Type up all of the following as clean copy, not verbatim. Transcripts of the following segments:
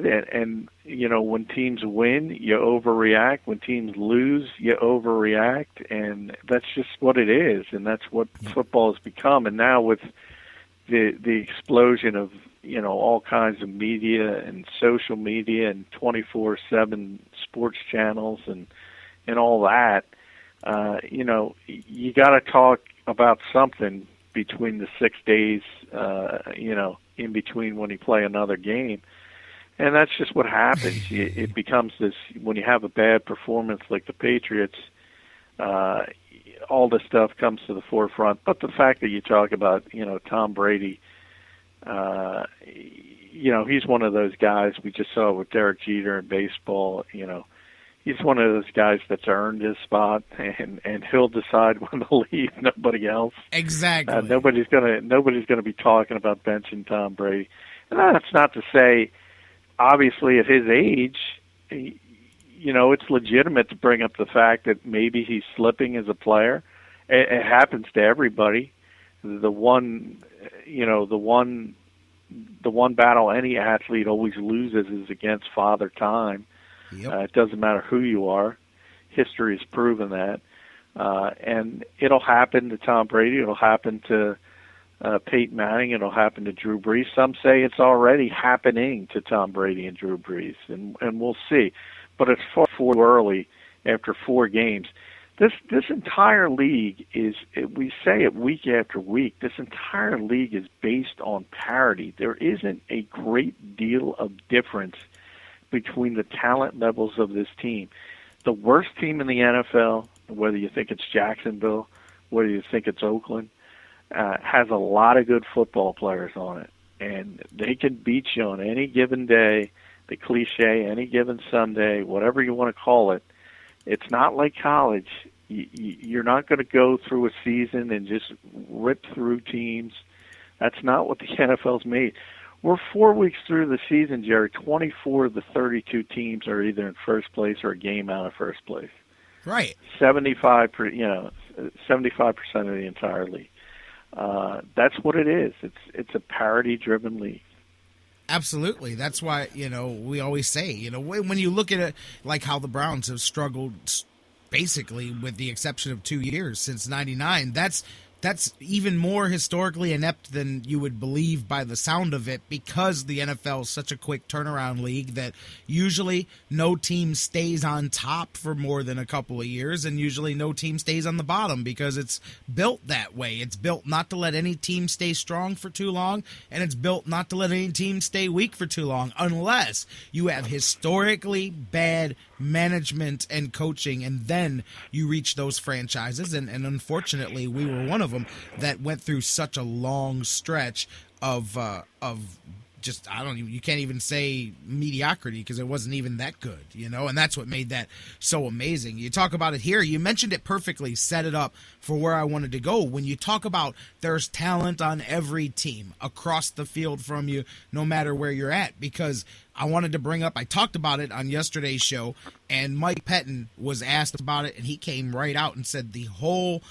good. And when teams win, you overreact. When teams lose, you overreact. And that's just what it is. And that's what football has become. And now with the explosion of, all kinds of media and social media and 24/7 sports channels and all that, you got to talk about something between the 6 days, in between when you play another game. And that's just what happens. It becomes this, when you have a bad performance like the Patriots, all this stuff comes to the forefront. But the fact that you talk about, Tom Brady, he's one of those guys we just saw with Derek Jeter in baseball. He's one of those guys that's earned his spot, and he'll decide when to leave. Nobody else. Exactly. Nobody's gonna be talking about benching Tom Brady. And that's not to say, obviously, at his age, it's legitimate to bring up the fact that maybe he's slipping as a player. It happens to everybody. The one battle any athlete always loses is against Father Time. Yep. It doesn't matter who you are. History has proven that. And it'll happen to Tom Brady. It'll happen to Peyton Manning. It'll happen to Drew Brees. Some say it's already happening to Tom Brady and Drew Brees, and we'll see. But it's far too early after 4 games. This entire league is, we say it week after week, this entire league is based on parity. There isn't a great deal of difference between the talent levels of this team. The worst team in the NFL, whether you think it's Jacksonville, whether you think it's Oakland, has a lot of good football players on it. And they can beat you on any given day, the cliche, any given Sunday, whatever you want to call it. It's not like college. You're not going to go through a season and just rip through teams. That's not what the NFL's made. We're 4 weeks through the season, Jerry. 24 of the 32 teams are either in first place or a game out of first place. Right. 75% of the entire league. That's what it is. It's a parity-driven league. Absolutely. That's why, we always say, when you look at it, like how the Browns have struggled basically with the exception of 2 years since 99, that's even more historically inept than you would believe by the sound of it, because the NFL is such a quick turnaround league that usually no team stays on top for more than a couple of years, and usually no team stays on the bottom because it's built that way. It's built not to let any team stay strong for too long, and it's built not to let any team stay weak for too long, unless you have historically bad management and coaching, and then you reach those franchises, and unfortunately we were one of them that went through such a long stretch of just, you can't even say mediocrity, because it wasn't even that good, and that's what made that so amazing. You talk about it here, you mentioned it perfectly, set it up for where I wanted to go. When you talk about there's talent on every team across the field from you, no matter where you're at, because I wanted to bring up, I talked about it on yesterday's show, and Mike Pettin was asked about it, and he came right out and said the whole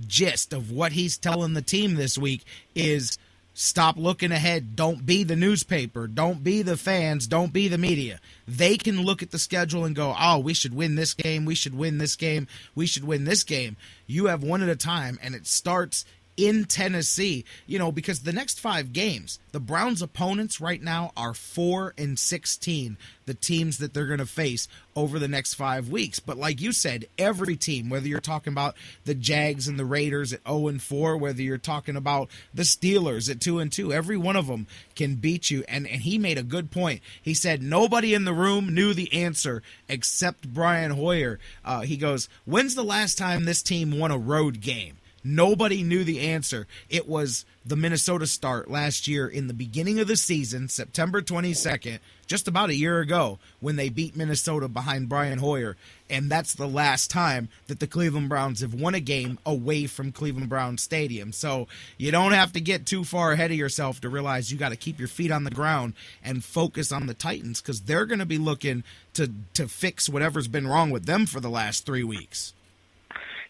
gist of what he's telling the team this week is stop looking ahead. Don't be the newspaper. Don't be the fans. Don't be the media. They can look at the schedule and go, oh, we should win this game. We should win this game. We should win this game. You have one at a time, and it starts in Tennessee, because the next 5 games, the Browns' opponents right now are 4-16, the teams that they're going to face over the next 5 weeks. But like you said, every team, whether you're talking about the Jags and the Raiders at 0-4, whether you're talking about the Steelers at 2-2, every one of them can beat you. And he made a good point. He said nobody in the room knew the answer except Brian Hoyer. He goes, when's the last time this team won a road game? Nobody knew the answer. It was the Minnesota start last year in the beginning of the season, September 22nd, just about a year ago, when they beat Minnesota behind Brian Hoyer. And that's the last time that the Cleveland Browns have won a game away from Cleveland Browns Stadium. So you don't have to get too far ahead of yourself to realize you got to keep your feet on the ground and focus on the Titans, because they're going to be looking to fix whatever's been wrong with them for the last 3 weeks.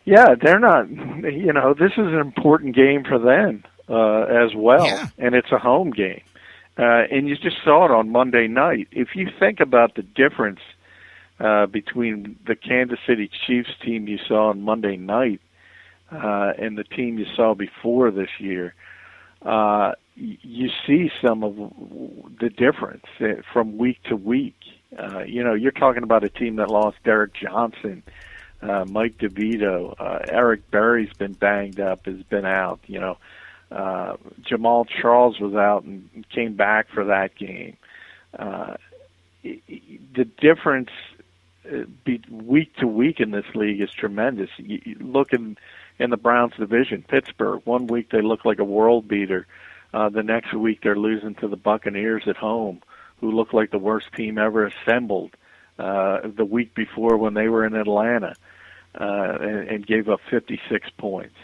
Yeah, they're not, this is an important game for them as well, yeah. And it's a home game. And you just saw it on Monday night. If you think about the difference between the Kansas City Chiefs team you saw on Monday night and the team you saw before this year, you see some of the difference from week to week. You're talking about a team that lost Derek Johnson, Mike DeVito, Eric Berry's been banged up, has been out. Jamal Charles was out and came back for that game. The difference week to week in this league is tremendous. You look in the Browns division, Pittsburgh, one week they look like a world beater. The next week they're losing to the Buccaneers at home, who look like the worst team ever assembled. The week before when they were in Atlanta and gave up 56 points.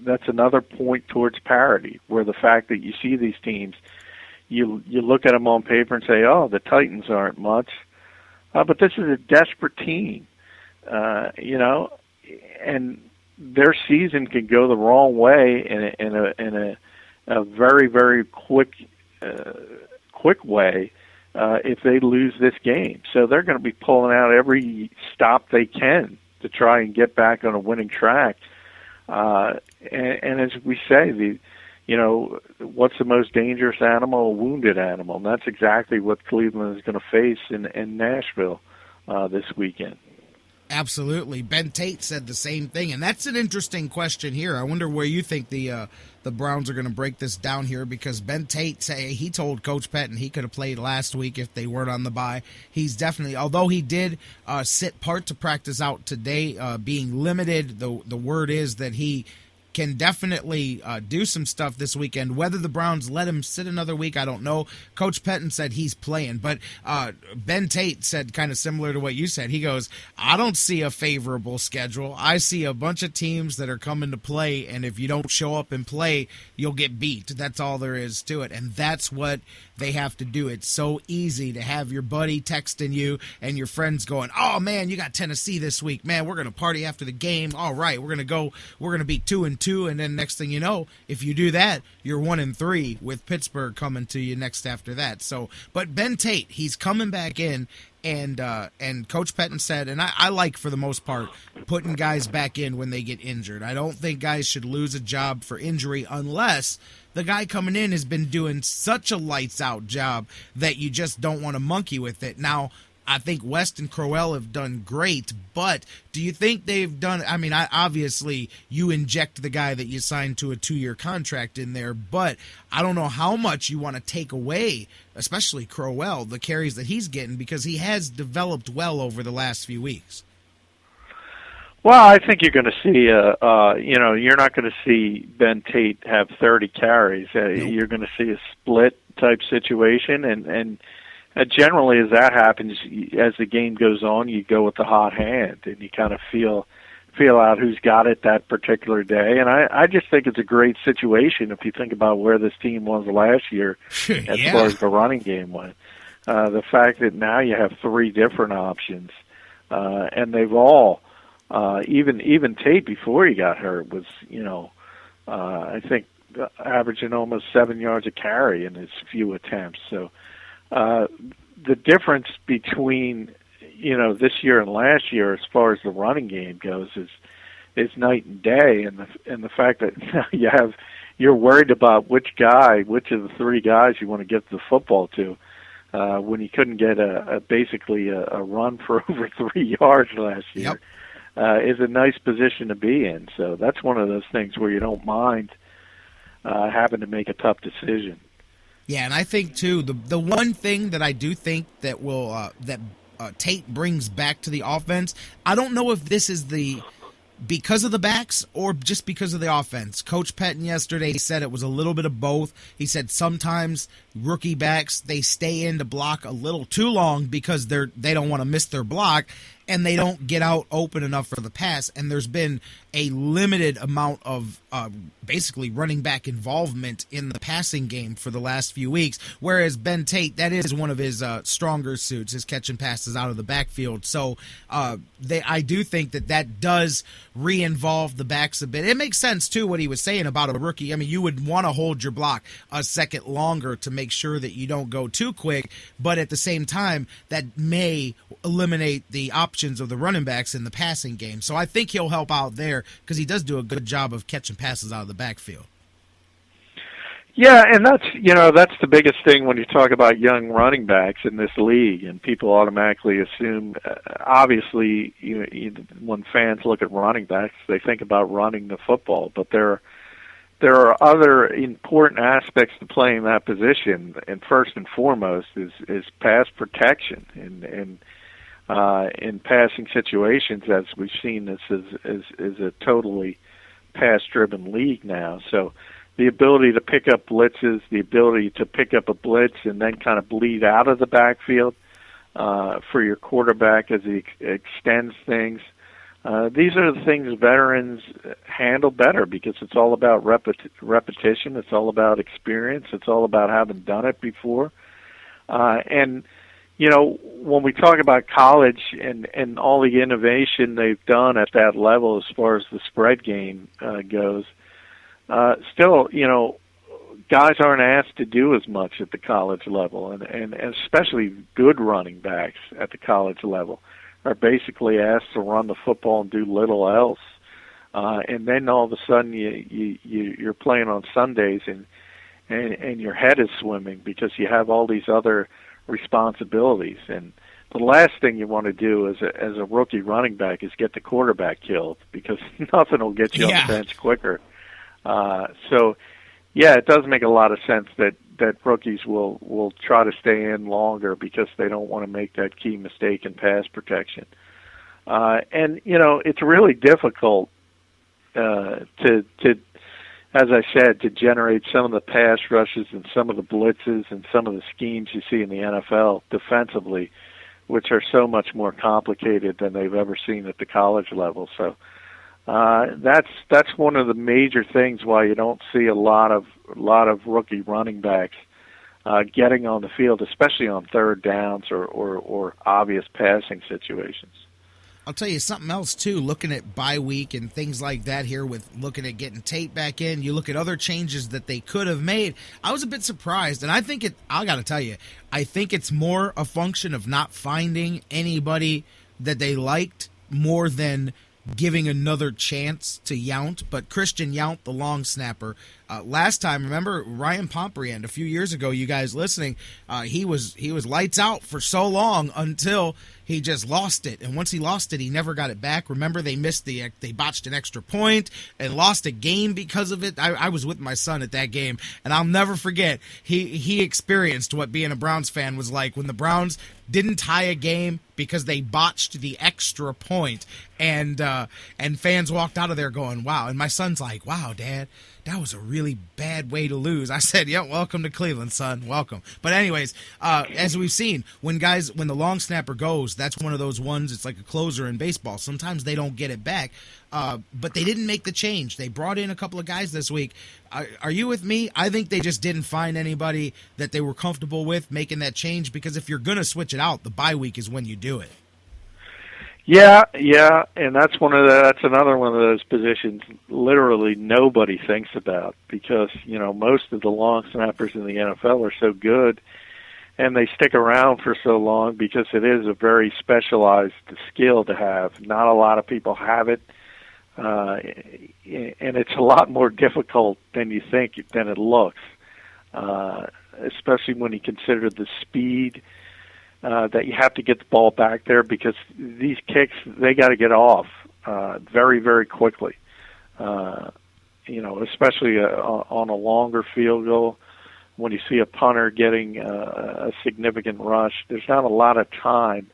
That's another point towards parity, where the fact that you see these teams, you look at them on paper and say, oh, the Titans aren't much, but this is a desperate team, and their season can go the wrong way in a very, very quick way if they lose this game. So they're going to be pulling out every stop they can to try and get back on a winning track. And as we say, what's the most dangerous animal? A wounded animal. And that's exactly what Cleveland is going to face in Nashville this weekend. Absolutely. Ben Tate said the same thing, and that's an interesting question here. I wonder where you think the Browns are going to break this down here, because Ben Tate he told Coach Pettin he could have played last week if they weren't on the bye. He's definitely, although he did sit part to practice out today, being limited, the word is that he can definitely do some stuff this weekend. Whether the Browns let him sit another week, I don't know. Coach Pettin said he's playing, but Ben Tate said kind of similar to what you said. He goes, I don't see a favorable schedule. I see a bunch of teams that are coming to play, and if you don't show up and play, you'll get beat. That's all there is to it, and that's what they have to do. It's so easy to have your buddy texting you and your friends going, oh, man, you got Tennessee this week. Man, we're going to party after the game. All right, we're going to be 2-2, and then next thing you know, if you do that, you're 1-3 with Pittsburgh coming to you next after that. So, but Ben Tate, he's coming back in, and Coach Pettin said, and I like, for the most part, putting guys back in when they get injured. I don't think guys should lose a job for injury unless the guy coming in has been doing such a lights-out job that you just don't want to monkey with it. Now, I think West and Crowell have done great, but do you think they've done, obviously you inject the guy that you signed to a 2-year contract in there, but I don't know how much you want to take away, especially Crowell, the carries that he's getting, because he has developed well over the last few weeks. Well, I think you're going to see, you're not going to see Ben Tate have 30 carries. Nope. You're going to see a split type situation, and generally, as that happens, as the game goes on, you go with the hot hand, and you kind of feel out who's got it that particular day. And I just think it's a great situation if you think about where this team was last year as far as the running game went. The fact that now you have 3 different options, and they've all, even Tate before he got hurt was, I think averaging almost 7 yards a carry in his few attempts. So. The difference between, this year and last year as far as the running game goes is night and day, and the fact that you're worried about which of the 3 guys you want to get the football to, when you couldn't get basically a run for over 3 yards last year, is a nice position to be in. So that's one of those things where you don't mind having to make a tough decision. Yeah, and I think, too, the one thing that I do think that will Tate brings back to the offense, I don't know if this is because of the backs or just because of the offense. Coach Pettin yesterday said it was a little bit of both. He said sometimes rookie backs, they stay in to block a little too long because they don't want to miss their block. and they don't get out open enough for the pass. And there's been a limited amount of basically running back involvement in the passing game for the last few weeks, whereas Ben Tate, that is one of his stronger suits, is catching passes out of the backfield. So I do think that does re-involve the backs a bit. It makes sense, too, what he was saying about a rookie. I mean, you would want to hold your block a second longer to make sure that you don't go too quick, but at the same time, that may eliminate the options of the running backs in the passing game. So I think he'll help out there because he does do a good job of catching passes out of the backfield. Yeah, and that's the biggest thing when you talk about young running backs in this league, and people automatically assume, obviously, when fans look at running backs, they think about running the football, but there are other important aspects to playing that position, and first and foremost is pass protection, and in passing situations, as we've seen, this is a totally pass-driven league now, so the ability to pick up blitzes, the ability to pick up a blitz and then kind of bleed out of the backfield for your quarterback as he extends things. These are the things veterans handle better because it's all about repetition. It's all about experience. It's all about having done it before. And, when we talk about college and all the innovation they've done at that level as far as the spread game goes, still, guys aren't asked to do as much at the college level, and especially good running backs at the college level are basically asked to run the football and do little else. And then all of a sudden you're playing on Sundays and your head is swimming because you have all these other responsibilities. And the last thing you want to do as a rookie running back is get the quarterback killed because nothing will get you on the bench quicker. So, it does make a lot of sense that rookies will try to stay in longer because they don't want to make that key mistake in pass protection. And it's really difficult to, as I said, to generate some of the pass rushes and some of the blitzes and some of the schemes you see in the NFL defensively, which are so much more complicated than they've ever seen at the college level. So. That's one of the major things why you don't see a lot of rookie running backs getting on the field, especially on third downs or obvious passing situations. I'll tell you something else, too, looking at bye week and things like that here with looking at getting Tate back in. You look at other changes that they could have made. I was a bit surprised, and I got to tell you, I think it's more a function of not finding anybody that they liked more than giving another chance to Yount. But Christian Yount, the long snapper, last time, remember Ryan Pompriand a few years ago, you guys listening, he was lights out for so long until he just lost it. And once he lost it, he never got it back. Remember, they botched an extra point and lost a game because of it. I was with my son at that game, and I'll never forget, he experienced what being a Browns fan was like when the Browns didn't tie a game because they botched the extra point, and fans walked out of there going, wow. And my son's like, wow, Dad, that was a really bad way to lose. I said, yeah, welcome to Cleveland, son. Welcome. But anyways, as we've seen, when the long snapper goes, that's one of those ones, it's like a closer in baseball. Sometimes they don't get it back. But they didn't make the change. They brought in a couple of guys this week. Are you with me? I think they just didn't find anybody that they were comfortable with making that change, because if you're going to switch it out, the bye week is when you do it. Yeah, and that's another one of those positions literally nobody thinks about, because most of the long snappers in the NFL are so good, and they stick around for so long because it is a very specialized skill to have. Not a lot of people have it, and it's a lot more difficult than you think than it looks, especially when you consider the speed that you have to get the ball back there, because these kicks, they got to get off very, very quickly. Especially on a longer field goal, when you see a punter getting a significant rush, there's not a lot of time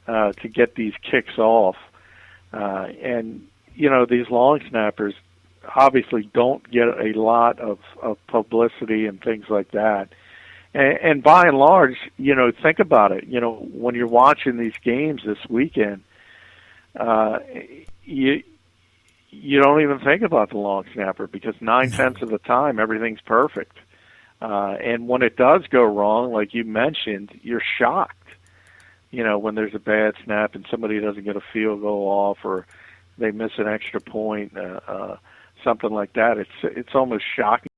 to get these kicks off. And these long snappers obviously don't get a lot of publicity and things like that. And by and large, think about it. When you're watching these games this weekend, you don't even think about the long snapper because 9/10 of the time everything's perfect. And when it does go wrong, like you mentioned, you're shocked. When there's a bad snap and somebody doesn't get a field goal off or they miss an extra point, something like that. It's almost shocking